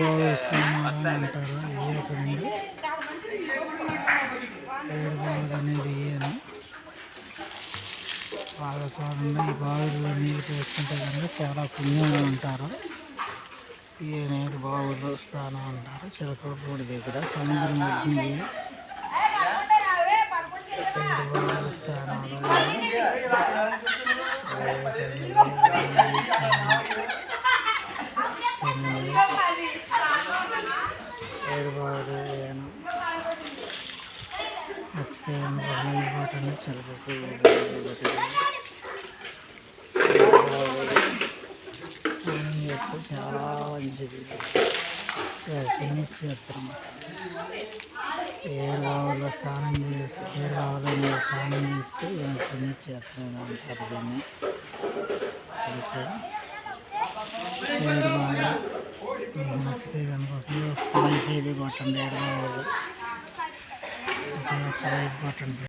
బాగా స్నానాలు అంటారు. ఇవే కొన్ని ఏడు బావులు అనేది ఇయ్యాను బాగా చూడండి. ఈ బావుల్లో నీళ్ళు పోసుకుంటే కనుక చాలా పుణ్యంగా ఉంటారు. ఈ ఏడు బావులు స్థానం అంటారు. చిలకలపూడి దగ్గర సముద్రం ఒడ్డున ఏడు బావుల స్థానాలు ఏడు బావులు నచ్చితే అయిపోతుంది. చిలకలపూడి చెప్తే చాలా మంచిది. పుణ్యక్షేత్రం. ఏడు బావుల్లో స్నానం చేసి ఏడు బావుల్లో మీరు స్నానం చేస్తే పుణ్యక్షేత్రం అంటారు దీన్ని. ఏడు బావులు మీకు నచ్చితే కనుక లైక్ ఇది కొట్టండి. ఏడు బావులు లైక్ కొట్టండి.